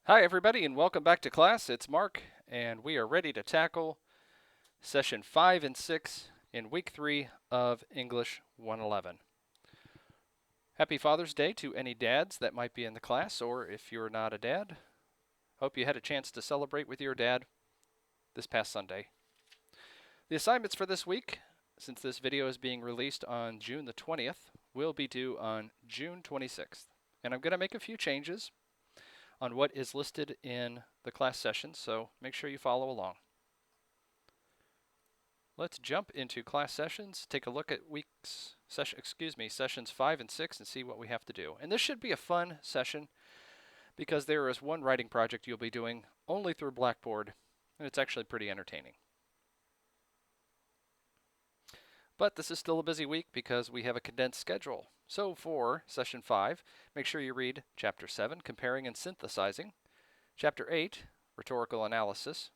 Hi, everybody, and welcome back to class. It's Mark, and we are ready to tackle session 5 and 6 in week 3 of English 111. Happy Father's Day to any dads that might be in the class, or if you're not a dad, hope you had a chance to celebrate with your dad this past Sunday. The assignments for this week, since this video is being released on June the 20th, will be due on June 26th. And I'm going to make a few changes on what is listed in the class session, so make sure you follow along. Let's jump into class sessions, take a look at sessions 5 and 6 and see what we have to do. And this should be a fun session because there is one writing project you'll be doing only through Blackboard, and it's actually pretty entertaining. But this is still a busy week because we have a condensed schedule. So for session 5, make sure you read chapter 7, Comparing and Synthesizing, chapter 8, Rhetorical Analysis.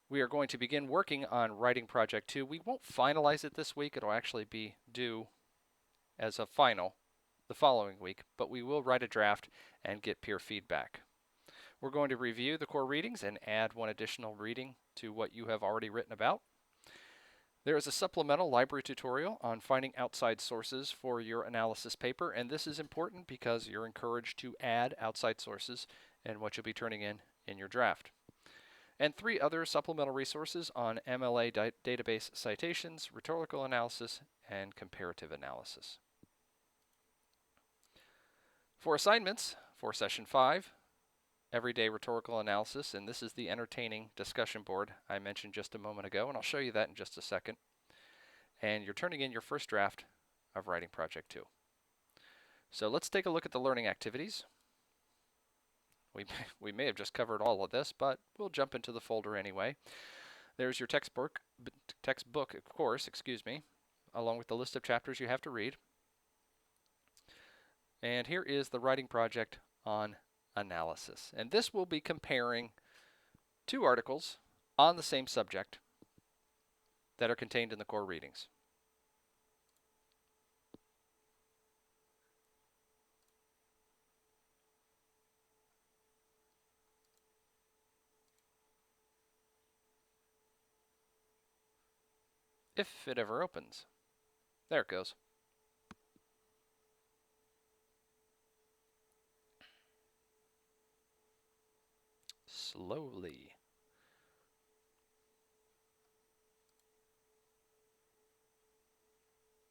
We are going to begin working on writing project 2. We won't finalize it this week. It'll actually be due as a final the following week, but we will write a draft and get peer feedback. We're going to review the core readings and add one additional reading to what you have already written about. There is a supplemental library tutorial on finding outside sources for your analysis paper, and this is important because you're encouraged to add outside sources in what you'll be turning in your draft. And 3 other supplemental resources on MLA database citations, rhetorical analysis, and comparative analysis. For assignments for session 5, everyday rhetorical analysis, and this is the entertaining discussion board I mentioned just a moment ago, and I'll show you that in just a second. And you're turning in your first draft of writing project 2. So let's take a look at the learning activities. We may have just covered all of this, but we'll jump into the folder anyway. There's your textbook, of course, along with the list of chapters you have to read. And here is the writing project on analysis. And this will be comparing 2 articles on the same subject that are contained in the core readings. If it ever opens. There it goes. Slowly.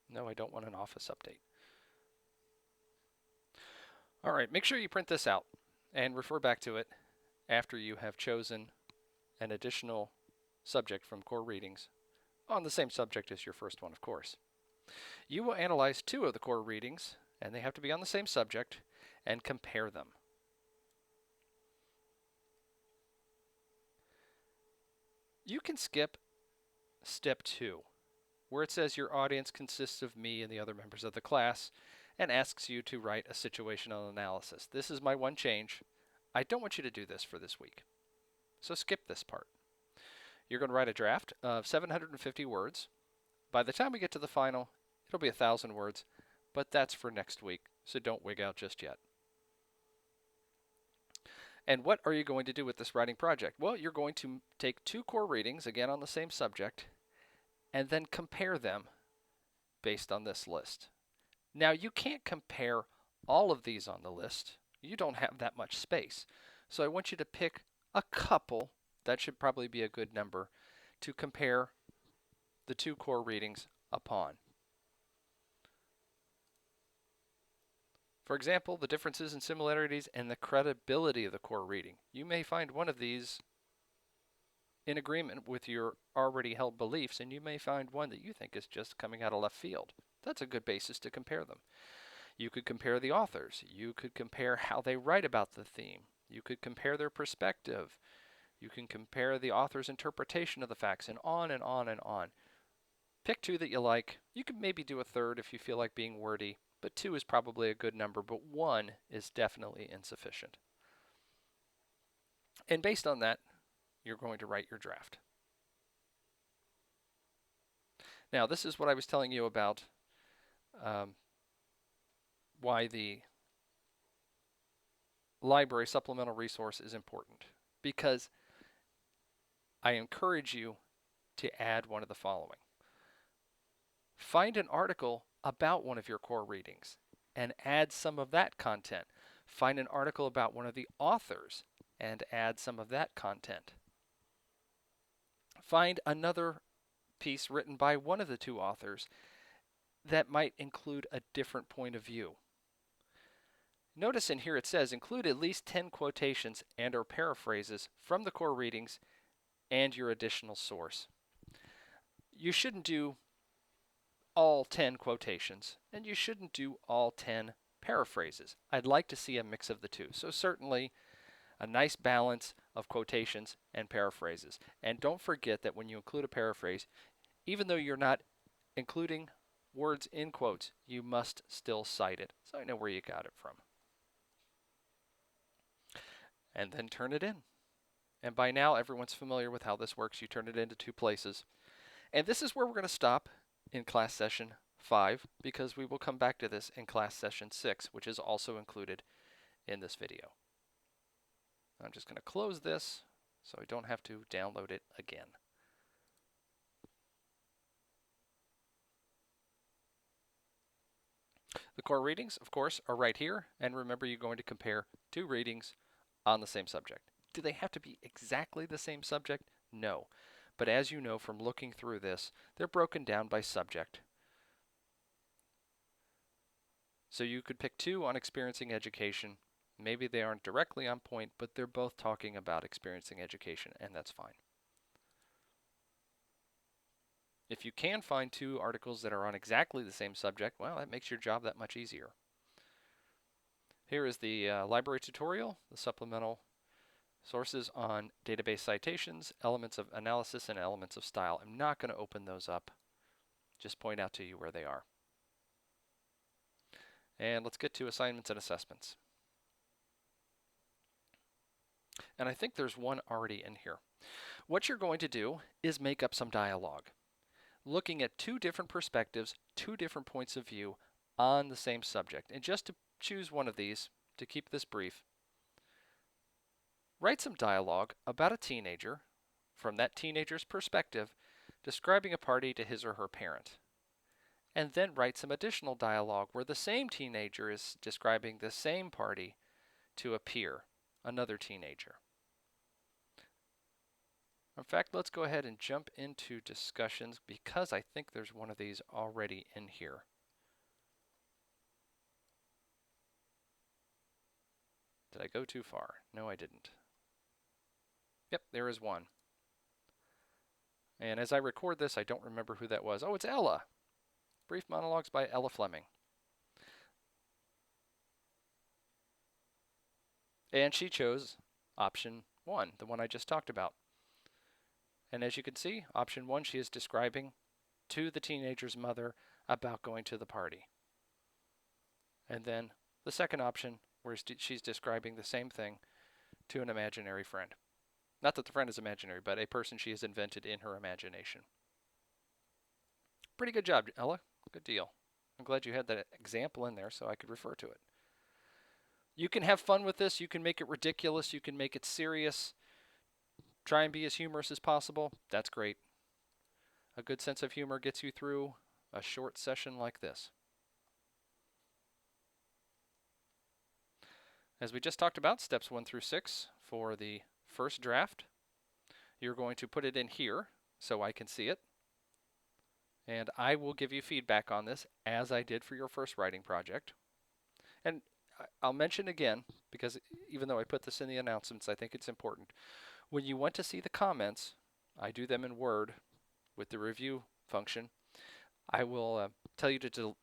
No, I don't want an office update. All right, make sure you print this out and refer back to it after you have chosen an additional subject from core readings on the same subject as your first one, of course. You will analyze 2 of the core readings, and they have to be on the same subject, and compare them. You can skip step 2, where it says your audience consists of me and the other members of the class, and asks you to write a situational analysis. This is my one change. I don't want you to do this for this week, so skip this part. You're going to write a draft of 750 words. By the time we get to the final, it'll be 1,000 words, but that's for next week, so don't wig out just yet. And what are you going to do with this writing project? Well, you're going to take 2 core readings, again on the same subject, and then compare them based on this list. Now, you can't compare all of these on the list. You don't have that much space. So I want you to pick a couple, that should probably be a good number, to compare the 2 core readings upon. For example, the differences and similarities and the credibility of the core reading. You may find one of these in agreement with your already held beliefs, and you may find one that you think is just coming out of left field. That's a good basis to compare them. You could compare the authors. You could compare how they write about the theme. You could compare their perspective. You can compare the author's interpretation of the facts, and on and on and on. Pick 2 that you like. You could maybe do a third if you feel like being wordy, but 2 is probably a good number, but 1 is definitely insufficient. And based on that, you're going to write your draft. Now, this is what I was telling you about why the library supplemental resource is important because I encourage you to add one of the following. Find an article about one of your core readings and add some of that content. Find an article about one of the authors and add some of that content. Find another piece written by one of the two authors that might include a different point of view. Notice in here it says include at least 10 quotations and or paraphrases from the core readings and your additional source. You shouldn't do all 10 quotations and you shouldn't do all 10 paraphrases. I'd like to see a mix of the two. So certainly a nice balance of quotations and paraphrases. And don't forget that when you include a paraphrase, even though you're not including words in quotes, you must still cite it so I know where you got it from. And then turn it in. And by now everyone's familiar with how this works. You turn it into two places. And this is where we're going to stop in class session 5 because we will come back to this in class session 6, which is also included in this video. I'm just going to close this so I don't have to download it again. The core readings, of course, are right here. And remember, you're going to compare two readings on the same subject. Do they have to be exactly the same subject? No. But as you know from looking through this, they're broken down by subject. So you could pick two on experiencing education. Maybe they aren't directly on point, but they're both talking about experiencing education, and that's fine. If you can find two articles that are on exactly the same subject, well, that makes your job that much easier. Here is the library tutorial, the supplemental sources on database citations, elements of analysis, and elements of style. I'm not going to open those up, just point out to you where they are. And let's get to assignments and assessments. And I think there's one already in here. What you're going to do is make up some dialogue, looking at two different perspectives, two different points of view on the same subject. And just to choose one of these, to keep this brief, write some dialogue about a teenager from that teenager's perspective, describing a party to his or her parent. And then write some additional dialogue where the same teenager is describing the same party to a peer, another teenager. In fact, let's go ahead and jump into discussions because I think there's one of these already in here. Did I go too far? No, I didn't. Yep, there is one. And as I record this, I don't remember who that was. Oh, it's Ella. Brief Monologues by Ella Fleming. And she chose option 1, the one I just talked about. And as you can see, option 1, she is describing to the teenager's mother about going to the party. And then the second option, where she's describing the same thing to an imaginary friend. Not that the friend is imaginary, but a person she has invented in her imagination. Pretty good job, Ella. Good deal. I'm glad you had that example in there so I could refer to it. You can have fun with this. You can make it ridiculous. You can make it serious. Try and be as humorous as possible. That's great. A good sense of humor gets you through a short session like this. As we just talked about, steps 1 through 6 for the first draft. You're going to put it in here so I can see it. And I will give you feedback on this as I did for your first writing project. And I'll mention again, because even though I put this in the announcements, I think it's important. When you want to see the comments, I do them in Word with the review function. I will tell you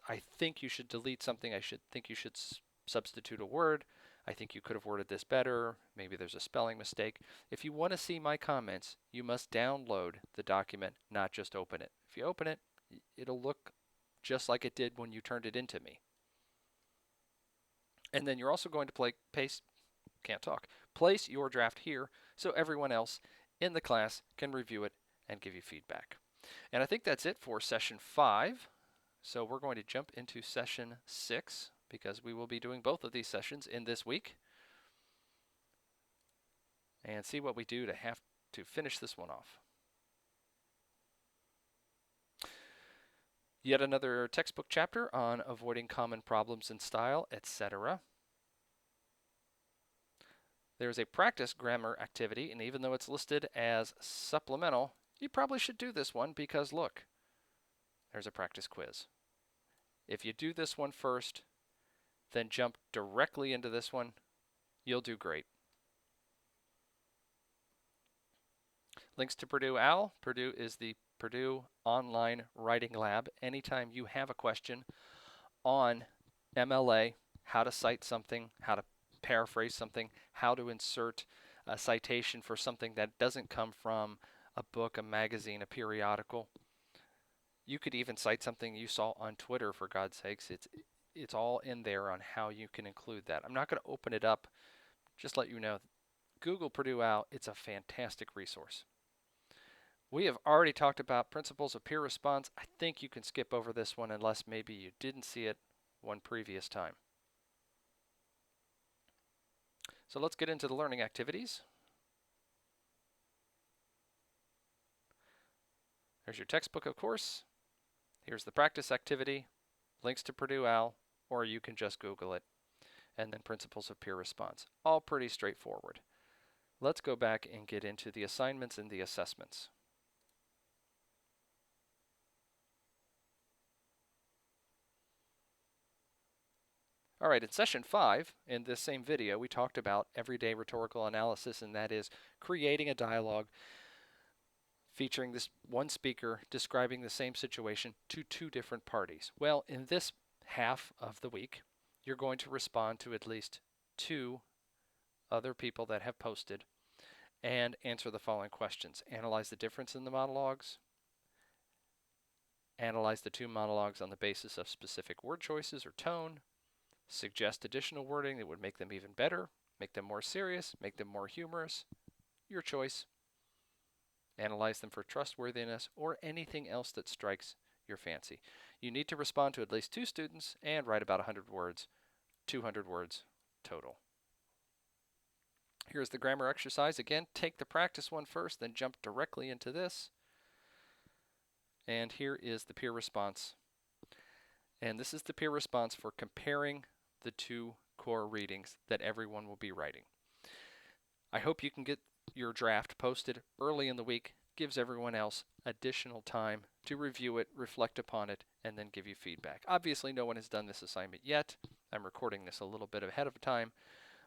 I think you should delete something. I think you should substitute a word. I think you could have worded this better. Maybe there's a spelling mistake. If you want to see my comments, you must download the document, not just open it. If you open it, it'll look just like it did when you turned it into me. And then you're also going to place your draft here so everyone else in the class can review it and give you feedback. And I think that's it for session 5. So we're going to jump into session 6 because we will be doing both of these sessions in this week. and see what we do to have to finish this one off. Yet another textbook chapter on avoiding common problems in style, etc. There's a practice grammar activity, and even though it's listed as supplemental, you probably should do this one because look, there's a practice quiz. If you do this one first, then jump directly into this one, you'll do great. Links to Purdue OWL. Purdue is the Purdue Online Writing Lab. Anytime you have a question on MLA, how to cite something, how to paraphrase something, how to insert a citation for something that doesn't come from a book, a magazine, a periodical. You could even cite something you saw on Twitter, for God's sakes. It's all in there on how you can include that. I'm not going to open it up, just let you know. Google Purdue OWL, it's a fantastic resource. We have already talked about principles of peer response. I think you can skip over this one unless maybe you didn't see it one previous time. So let's get into the learning activities. There's your textbook, of course. Here's the practice activity, links to Purdue OWL, or you can just Google it, and then principles of peer response. All pretty straightforward. Let's go back and get into the assignments and the assessments. All right, in session 5, in this same video, we talked about everyday rhetorical analysis, and that is creating a dialogue featuring this one speaker describing the same situation to two different parties. Well, in this half of the week, you're going to respond to at least 2 other people that have posted and answer the following questions. Analyze the difference in the monologues. Analyze the 2 monologues on the basis of specific word choices or tone. Suggest additional wording that would make them even better, make them more serious, make them more humorous. Your choice. Analyze them for trustworthiness or anything else that strikes your fancy. You need to respond to at least 2 students and write about 100 words, 200 words total. Here's the grammar exercise. Again, take the practice one first, then jump directly into this. And here is the peer response. And this is the peer response for comparing the 2 core readings that everyone will be writing. I hope you can get your draft posted early in the week. Gives everyone else additional time to review it, reflect upon it, and then give you feedback. Obviously, no one has done this assignment yet. I'm recording this a little bit ahead of time,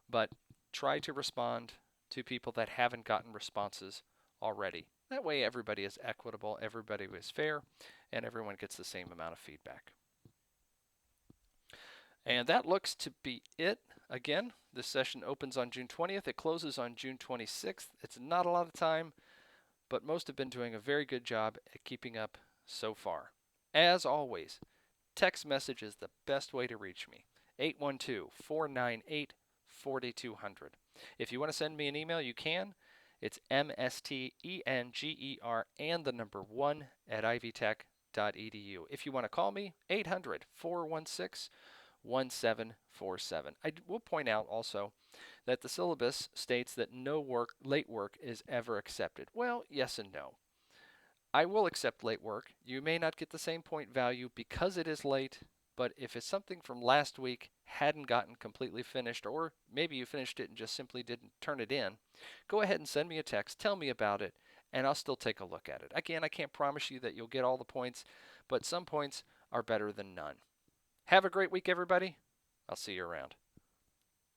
but try to respond to people that haven't gotten responses already. That way everybody is equitable, everybody is fair, and everyone gets the same amount of feedback. And that looks to be it. Again, this session opens on June 20th. It closes on June 26th. It's not a lot of time, but most have been doing a very good job at keeping up so far. As always, text message is the best way to reach me. 812-498-4200. If you want to send me an email, you can. It's mstenger and the number 1 at ivytech.edu. If you want to call me, 800-416-1747. I will point out also that the syllabus states that no late work is ever accepted. Well, yes and no. I will accept late work. You may not get the same point value because it is late, but if it's something from last week hadn't gotten completely finished, or maybe you finished it and just simply didn't turn it in, go ahead and send me a text, tell me about it, and I'll still take a look at it. Again, I can't promise you that you'll get all the points, but some points are better than none. Have a great week, everybody. I'll see you around.